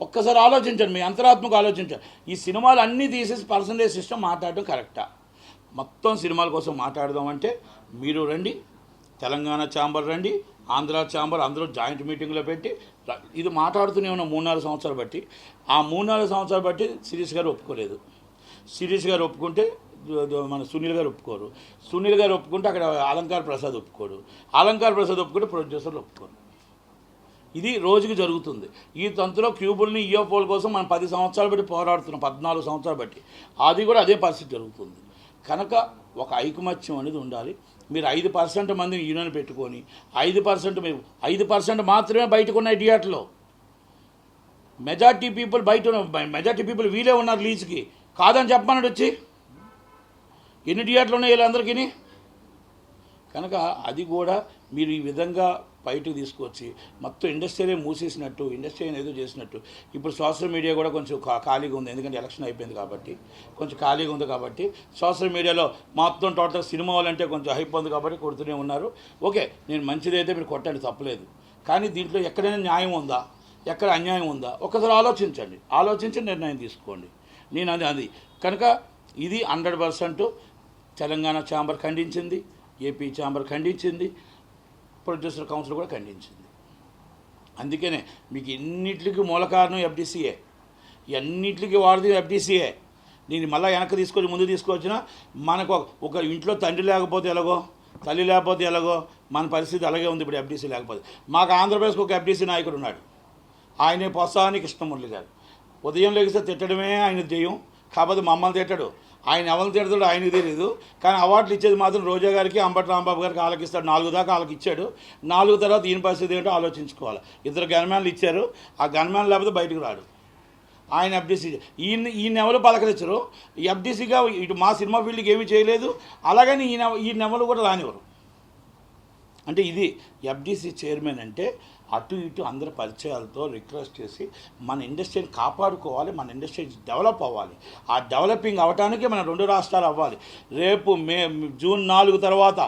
ఒక్కసారి ఆలోచించండి, మీ అంతరాత్మకు ఆలోచించండి. ఈ సినిమాలు అన్నీ తీసేసి పర్సంటేజ్ సిస్టమ్ మాట్లాడడం కరెక్టా? మొత్తం సినిమాల కోసం మాట్లాడదామంటే మీరు రండి, తెలంగాణ ఛాంబర్ రండి, ఆంధ్ర ఛాంబర్ అందరూ జాయింట్ మీటింగ్లో పెట్టి ఇది మాట్లాడుతూనే ఉన్న 3-4 సంవత్సరాలు బట్టి. ఆ 3-4 సంవత్సరాలు బట్టి శిరీష్ గారు ఒప్పుకోలేదు. శిరీష్ గారు ఒప్పుకుంటే మన సునీల్ గారు ఒప్పుకోరు. సునీల్ గారు ఒప్పుకుంటే అక్కడ అలంకార్ ప్రసాద్ ఒప్పుకోడు. అలంకార్ ప్రసాద్ ఒప్పుకుంటే ప్రొడ్యూసర్లు ఒప్పుకోరు. ఇది రోజుకి జరుగుతుంది. ఈ తంతులో క్యూబుల్ని ఈఓపోల కోసం మనం 10 సంవత్సరాలు బట్టి పోరాడుతున్నాం, 14 సంవత్సరాలు బట్టి. అది కూడా అదే పరిస్థితి జరుగుతుంది. కనుక ఒక ఐకమత్యం అనేది ఉండాలి. మీరు 5% మందిని యూనియన్ పెట్టుకొని 5% మీరు 5% మాత్రమే బయటకు ఉన్నాయి థియేటర్లో. మెజార్టీ పీపుల్ వీలే ఉన్నారు లీజ్కి. కాదని చెప్పమన్నాడు వచ్చి. ఎన్ని థియేటర్లు ఉన్నాయి వీళ్ళందరికీ? కనుక అది కూడా మీరు ఈ విధంగా బయటకు తీసుకొచ్చి మొత్తం ఇండస్ట్రీనే మూసేసినట్టు, ఇండస్ట్రీ ఏదో చేసినట్టు. ఇప్పుడు సోషల్ మీడియా కూడా కొంచెం ఖాళీగా ఉంది, ఎందుకంటే ఎలక్షన్ అయిపోయింది కాబట్టి కొంచెం ఖాళీగా ఉంది. కాబట్టి సోషల్ మీడియాలో మొత్తం టోటల్ సినిమా వాళ్ళంటే కొంచెం హైప్ ఉంది కాబట్టి కొడుతూనే ఉన్నారు. ఓకే, నేను మంచిదైతే మీరు కొట్టండి, తప్పలేదు. కానీ దీంట్లో ఎక్కడైనా న్యాయం ఉందా, ఎక్కడ అన్యాయం ఉందా ఒక్కసారి ఆలోచించండి. ఆలోచించి నిర్ణయం తీసుకోండి. నేను అది కనుక ఇది 100% తెలంగాణ ఛాంబర్ ఖండించింది, ఏపీ ఛాంబర్ ఖండించింది, ప్రొడ్యూసర్ కౌన్సిల్ కూడా ఖండించింది. అందుకనే మీకు ఎన్నిటికి మూల కారణం ఎఫ్డీసీఏ, ఎన్నిటికి వాడిది ఎఫ్డీసీఏ. నేను మళ్ళీ వెనక్కి తీసుకొని ముందు తీసుకొచ్చినా మనకు ఒక ఇంట్లో తండ్రి లేకపోతే ఎలాగో, తల్లి లేకపోతే ఎలాగో మన పరిస్థితి అలాగే ఉంది. ఇప్పుడు ఎఫ్డీసీ లేకపోతే మాకు ఆంధ్రప్రదేశ్కి ఒక ఎఫ్డీసీ నాయకుడు ఉన్నాడు, ఆయనే పొసాని కృష్ణమురళి గారు. ఉదయం లెగిస్తే తిట్టడమే ఆయన ధ్యేయం. కాకపోతే మమ్మల్ని తిట్టాడు, ఆయన ఎవరిని తిడతాడు ఆయనకు తెలియదు. కానీ అవార్డులు ఇచ్చేది మాత్రం రోజా గారికి, అంబటి రాంబాబు గారికి వాళ్ళకి ఇస్తాడు. 4 దాకా వాళ్ళకి ఇచ్చాడు. 4 తర్వాత ఈయన పరిస్థితి ఏంటో ఆలోచించుకోవాలి. 2 గన్మ్యాన్లు ఇచ్చారు, ఆ గన్మ్యాన్ లేకపోతే బయటకు రాడు. ఆయన ఎఫ్డీసీ ఈయన ఎవరు పలకరించరు. ఎఫ్డీసీగా ఇటు మా సినిమా ఫీల్డ్కి ఏమీ చేయలేదు, అలాగని ఈయన ఎవరు కూడా రానివ్వరు. అంటే ఇది ఎఫ్డీసీ చైర్మన్ అంటే అటు ఇటు అందరి పరిచయాలతో రిక్వెస్ట్ చేసి మన ఇండస్ట్రీని కాపాడుకోవాలి, మన ఇండస్ట్రీ డెవలప్ అవ్వాలి. ఆ డెవలపింగ్ అవ్వటానికి మన 2 రాష్ట్రాలు అవ్వాలి. రేపు జూన్ 4 తర్వాత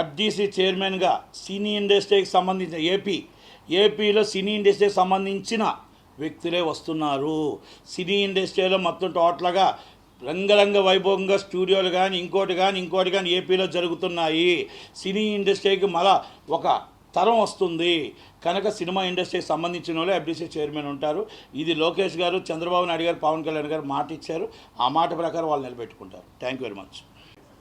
ఎఫ్డీసీ చైర్మన్గా సినీ ఇండస్ట్రీకి సంబంధించిన ఏపీలో సినీ ఇండస్ట్రీకి సంబంధించిన వ్యక్తులే వస్తున్నారు. సినీ ఇండస్ట్రీలో మొత్తం టోటల్గా రంగరంగ వైభవంగా స్టూడియోలు కానీ ఇంకోటి కానీ ఏపీలో జరుగుతున్నాయి. సినీ ఇండస్ట్రీకి మళ్ళా ఒక తరం వస్తుంది. కనుక సినిమా ఇండస్ట్రీకి సంబంధించిన వాళ్ళు ఎఫ్డీసీ చైర్మన్ ఉంటారు. ఇది లోకేష్ గారు, చంద్రబాబు నాయుడు గారు, పవన్ కళ్యాణ్ గారు మాట ఇచ్చారు. ఆ మాట ప్రకారం వాళ్ళు నిలబెట్టుకుంటారు. Thank you very much.